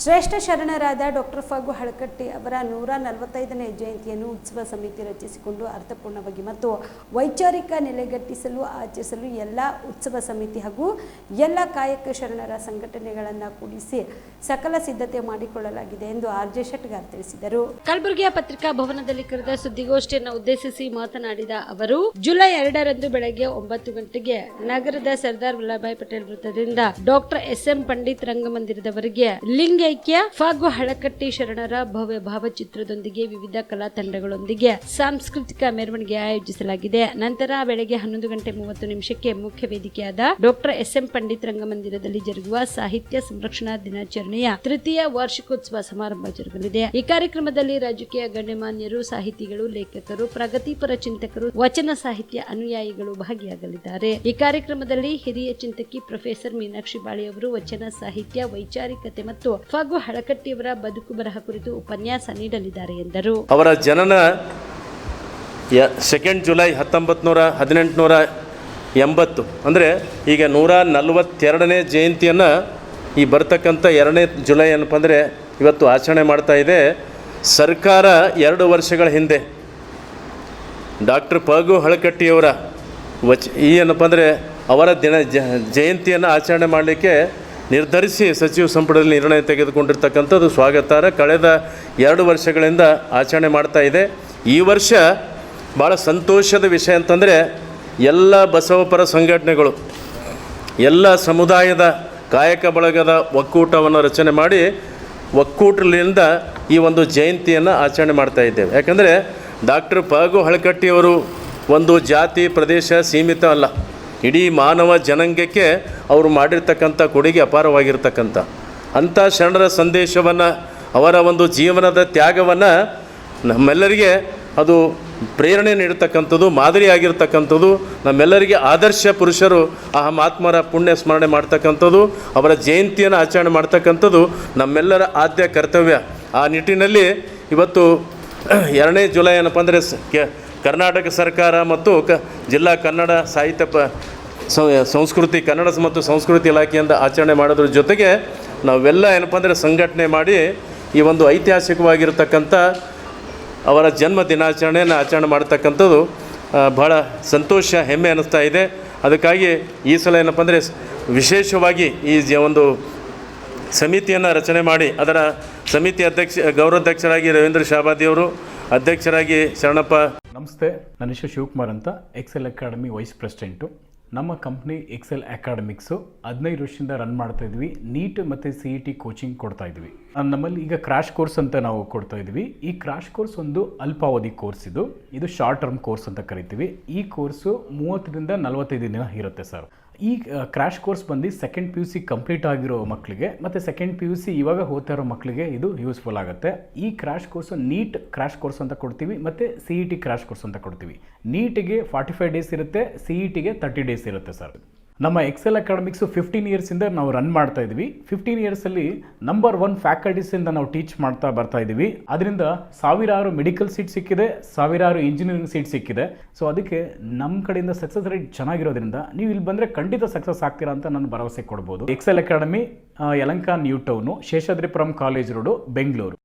ಶ್ರೇಷ್ಠ ಶರಣರಾದ ಡಾಕ್ಟರ್ ಫಗು ಹಳಕಟ್ಟಿ ಅವರ 145ನೇ ಜಯಂತಿಯನ್ನು ಉತ್ಸವ ಸಮಿತಿ ರಚಿಸಿಕೊಂಡು ಅರ್ಥಪೂರ್ಣವಾಗಿ ಮತ್ತು ವೈಚಾರಿಕ ನೆಲೆಗಟ್ಟಿಸಲು ಆಚರಿಸಲು ಎಲ್ಲ ಉತ್ಸವ ಸಮಿತಿ ಹಾಗೂ ಎಲ್ಲ ಕಾಯಕ ಶರಣರ ಸಂಘಟನೆಗಳನ್ನು ಕೂಡಿಸಿ ಸಕಲ ಸಿದ್ಧತೆ ಮಾಡಿಕೊಳ್ಳಲಾಗಿದೆ ಎಂದು ಆರ್.ಜೆ. ಶೆಟ್ಗಾರ್ ತಿಳಿಸಿದರು. ಕಲಬುರಗಿಯ ಪತ್ರಿಕಾ ಭವನದಲ್ಲಿ ಕರೆದ ಸುದ್ದಿಗೋಷ್ಠಿಯನ್ನು ಉದ್ದೇಶಿಸಿ ಮಾತನಾಡಿದ ಅವರು, ಜುಲೈ 2ರಂದು ಬೆಳಗ್ಗೆ 9 ಗಂಟೆಗೆ ನಗರದ ಸರ್ದಾರ್ ವಲ್ಲಭಭಾಯಿ ಪಟೇಲ್ ವೃತ್ತದಿಂದ ಡಾಕ್ಟರ್ ಎಸ್.ಎಂ. ಪಂಡಿತ್ ರಂಗಮಂದಿರದವರೆಗೆ ಲಿಂಗೈಕ್ಯ ಫಗು ಹಳಕಟ್ಟಿ ಶರಣರ ಭವ್ಯ ಭಾವಚಿತ್ರದೊಂದಿಗೆ ವಿವಿಧ ಕಲಾ ತಂಡಗಳೊಂದಿಗೆ ಸಾಂಸ್ಕೃತಿಕ ಮೆರವಣಿಗೆ ಆಯೋಜಿಸಲಾಗಿದೆ. ನಂತರ ಬೆಳಗ್ಗೆ 11:30 ಮುಖ್ಯ ವೇದಿಕೆಯಾದ ಡಾಕ್ಟರ್ ಎಸ್.ಎಂ. ಪಂಡಿತ್ ರಂಗಮಂದಿರದಲ್ಲಿ ಜರುಗುವ ಸಾಹಿತ್ಯ ಸಂರಕ್ಷಣಾ ದಿನಾಚರಣೆಯ ತೃತೀಯ ವಾರ್ಷಿಕೋತ್ಸವ ಸಮಾರಂಭ ಜರುಗಲಿದೆ. ಈ ಕಾರ್ಯಕ್ರಮದಲ್ಲಿ ರಾಜಕೀಯ ಗಣ್ಯಮಾನ್ಯರು, ಸಾಹಿತಿಗಳು, ಲೇಖಕರು, ಪ್ರಗತಿಪರ ಚಿಂತಕರು, ವಚನ ಸಾಹಿತ್ಯ ಅನುಯಾಯಿಗಳು ಭಾಗಿಯಾಗಲಿದ್ದಾರೆ. ಈ ಕಾರ್ಯಕ್ರಮದಲ್ಲಿ ಹಿರಿಯ ಚಿಂತಕಿ ಪ್ರೊಫೆಸರ್ ಮೀನಾಕ್ಷಿ ಬಾಳಿಯವರು ವಚನ ಸಾಹಿತ್ಯ, ವೈಚಾರಿಕತೆ ಮತ್ತು ಫಗು ಹಳಕಟ್ಟಿಯವರ ಬದುಕು ಬರಹ ಕುರಿತು ಉಪನ್ಯಾಸ ನೀಡಲಿದ್ದಾರೆ ಎಂದರು. ಅವರ ಜನನ 2 ಜುಲೈ 1880 ಅಂದರೆ ಈಗ 142ನೇ ಜಯಂತಿಯನ್ನು ಈ ಬರ್ತಕ್ಕಂಥ 2ನೇ ಜುಲೈ ಏನಪ್ಪ ಅಂದರೆ ಇವತ್ತು ಆಚರಣೆ ಮಾಡ್ತಾ ಇದೆ. ಸರ್ಕಾರ 2 ವರ್ಷಗಳ ಹಿಂದೆ ಡಾಕ್ಟರ್ ಫಗು ಹಳಕಟ್ಟಿಯವರ ಏನಪ್ಪ ಅಂದರೆ ಅವರ ಜಯಂತಿಯನ್ನು ಆಚರಣೆ ಮಾಡಲಿಕ್ಕೆ ನಿರ್ಧರಿಸಿ ಸಚಿವ ಸಂಪುಟದಲ್ಲಿ ನಿರ್ಣಯ ತೆಗೆದುಕೊಂಡಿರ್ತಕ್ಕಂಥದ್ದು ಸ್ವಾಗತಾರ್ಹ. ಕಳೆದ 2 ವರ್ಷಗಳಿಂದ ಆಚರಣೆ ಮಾಡ್ತಾ ಇದೆ. ಈ ವರ್ಷ ಭಾಳ ಸಂತೋಷದ ವಿಷಯ ಅಂತಂದರೆ ಎಲ್ಲ ಬಸವಪರ ಸಂಘಟನೆಗಳು, ಎಲ್ಲ ಸಮುದಾಯದ ಕಾಯಕ ಬಳಗದ ಒಕ್ಕೂಟವನ್ನು ರಚನೆ ಮಾಡಿ ಒಕ್ಕೂಟದಿಂದ ಈ ಒಂದು ಜಯಂತಿಯನ್ನು ಆಚರಣೆ ಮಾಡ್ತಾ ಇದ್ದೇವೆ. ಯಾಕಂದರೆ ಡಾಕ್ಟರ್ ಫಗು ಹಳಕಟ್ಟಿಯವರು ಒಂದು ಜಾತಿ ಪ್ರದೇಶ ಸೀಮಿತ ಅಲ್ಲ, ಇಡೀ ಮಾನವ ಜನಾಂಗಕ್ಕೆ ಅವರು ಮಾಡಿರ್ತಕ್ಕಂಥ ಕೊಡುಗೆ ಅಪಾರವಾಗಿರ್ತಕ್ಕಂಥ ಅಂಥ ಶರಣರ ಸಂದೇಶವನ್ನು, ಅವರ ಒಂದು ಜೀವನದ ತ್ಯಾಗವನ್ನು ನಮ್ಮೆಲ್ಲರಿಗೆ ಅದು ಪ್ರೇರಣೆ ನೀಡತಕ್ಕಂಥದ್ದು, ಮಾದರಿಯಾಗಿರ್ತಕ್ಕಂಥದ್ದು, ನಮ್ಮೆಲ್ಲರಿಗೆ ಆದರ್ಶ ಪುರುಷರು ಆ ಮಹಾತ್ಮರ ಪುಣ್ಯ ಸ್ಮರಣೆ ಮಾಡ್ತಕ್ಕಂಥದ್ದು, ಅವರ ಜಯಂತಿಯನ್ನು ಆಚರಣೆ ಮಾಡ್ತಕ್ಕಂಥದ್ದು ನಮ್ಮೆಲ್ಲರ ಆದ್ಯ ಕರ್ತವ್ಯ. ಆ ನಿಟ್ಟಿನಲ್ಲಿ ಇವತ್ತು 2ನೇ ಜುಲೈ ಏನಪ್ಪ ಅಂದರೆ ಕರ್ನಾಟಕ ಸರ್ಕಾರ ಮತ್ತು ಜಿಲ್ಲಾ ಕನ್ನಡ ಸಾಹಿತ್ಯ ಸಂಸ್ಕೃತಿ ಕನ್ನಡ ಮತ್ತು ಸಂಸ್ಕೃತಿ ಇಲಾಖೆಯಿಂದ ಆಚರಣೆ ಮಾಡೋದ್ರ ಜೊತೆಗೆ ನಾವೆಲ್ಲ ಏನಪ್ಪ ಅಂದರೆ ಸಂಘಟನೆ ಮಾಡಿ ಈ ಒಂದು ಐತಿಹಾಸಿಕವಾಗಿರ್ತಕ್ಕಂಥ ಅವರ ಜನ್ಮ ದಿನಾಚರಣೆಯನ್ನು ಆಚರಣೆ ಮಾಡ್ತಕ್ಕಂಥದ್ದು ಭಾಳ ಸಂತೋಷ, ಹೆಮ್ಮೆ ಅನ್ನಿಸ್ತಾ ಇದೆ. ಅದಕ್ಕಾಗಿ ಈ ಸಲ ಏನಪ್ಪ ಅಂದರೆ ವಿಶೇಷವಾಗಿ ಈ ಒಂದು ಸಮಿತಿಯನ್ನು ರಚನೆ ಮಾಡಿ ಅದರ ಸಮಿತಿ ಗೌರವಾಧ್ಯಕ್ಷರಾಗಿ ರವೀಂದ್ರ ಶಾಬಾದಿಯವರು, ಅಧ್ಯಕ್ಷರಾಗಿ ಶರಣಪ್ಪ. ನಮಸ್ತೆ, ನನ್ನ ಹೆಸರು ಶಿವಕುಮಾರ್ ಅಂತ, ಎಕ್ಸೆಲ್ ಅಕಾಡೆಮಿ ವೈಸ್ ಪ್ರೆಸಿಡೆಂಟು. ನಮ್ಮ ಕಂಪ್ನಿ ಎಕ್ಸೆಲ್ ಅಕಾಡೆಮಿಕ್ಸು 15 ವರ್ಷದಿಂದ ರನ್ ಮಾಡ್ತಾ ಇದ್ವಿ. ನೀಟ್ ಮತ್ತು CET ಕೋಚಿಂಗ್ ಕೊಡ್ತಾ ಇದ್ವಿ. ನಮ್ಮಲ್ಲಿ ಈಗ ಕ್ರಾಶ್ ಕೋರ್ಸ್ ಅಂತ ನಾವು ಕೊಡ್ತಾ ಇದ್ವಿ. ಈ ಕ್ರಾಶ್ ಕೋರ್ಸ್ ಒಂದು ಅಲ್ಪಾವಧಿ ಕೋರ್ಸ್, ಇದು ಶಾರ್ಟ್ ಟರ್ಮ್ ಕೋರ್ಸ್ ಅಂತ ಕರಿತೀವಿ. ಈ ಕೋರ್ಸು 30ರಿಂದ 45 ದಿನ ಇರುತ್ತೆ ಸರ್. ಈ ಕ್ರಾಶ್ ಕೋರ್ಸ್ ಬಂದು ಸೆಕೆಂಡ್ PUC ಕಂಪ್ಲೀಟ್ ಆಗಿರೋ ಮಕ್ಕಳಿಗೆ ಮತ್ತು ಸೆಕೆಂಡ್ PUC ಇವಾಗ ಓದ್ತಾ ಇರೋ ಮಕ್ಕಳಿಗೆ ಇದು ಯೂಸ್ಫುಲ್ ಆಗುತ್ತೆ. ಈ crash course NEET crash course ಅಂತ ಕೊಡ್ತೀವಿ ಮತ್ತು CET ಕ್ರಾಶ್ ಕೋರ್ಸ್ ಅಂತ ಕೊಡ್ತೀವಿ. ನೀಟಿಗೆ 45 ಡೇಸ್ ಇರುತ್ತೆ, CETಗೆ 30 ಡೇಸ್ ಇರುತ್ತೆ ಸರ್. ನಮ್ಮ ಎಕ್ಸೆಲ್ ಅಕಾಡೆಮಿಕ್ಸು 15 ಇಯರ್ಸಿಂದ ನಾವು ರನ್ ಮಾಡ್ತಾ ಇದ್ವಿ. 15 ಇಯರ್ಸಲ್ಲಿ ನಂಬರ್ 1 ಫ್ಯಾಕಲ್ಟೀಸಿಂದ ನಾವು ಟೀಚ್ ಮಾಡ್ತಾ ಬರ್ತಾ ಇದ್ದೀವಿ. ಅದರಿಂದ ಸಾವಿರಾರು ಮೆಡಿಕಲ್ ಸೀಟ್ ಸಿಕ್ಕಿದೆ, ಸಾವಿರಾರು ಇಂಜಿನಿಯರಿಂಗ್ ಸೀಟ್ ಸಿಕ್ಕಿದೆ. ಸೊ ಅದಕ್ಕೆ ನಮ್ಮ ಕಡೆಯಿಂದ ಸಕ್ಸಸ್ ರೇಟ್ ಚೆನ್ನಾಗಿರೋದ್ರಿಂದ ನೀವು ಇಲ್ಲಿ ಬಂದರೆ ಖಂಡಿತ ಸಕ್ಸಸ್ ಆಗ್ತೀರಾ ಅಂತ ನಾನು ಭರವಸೆ ಕೊಡ್ಬೋದು. Excel Academy Yelahanka new town, Seshadripuram college road, Bengaluru.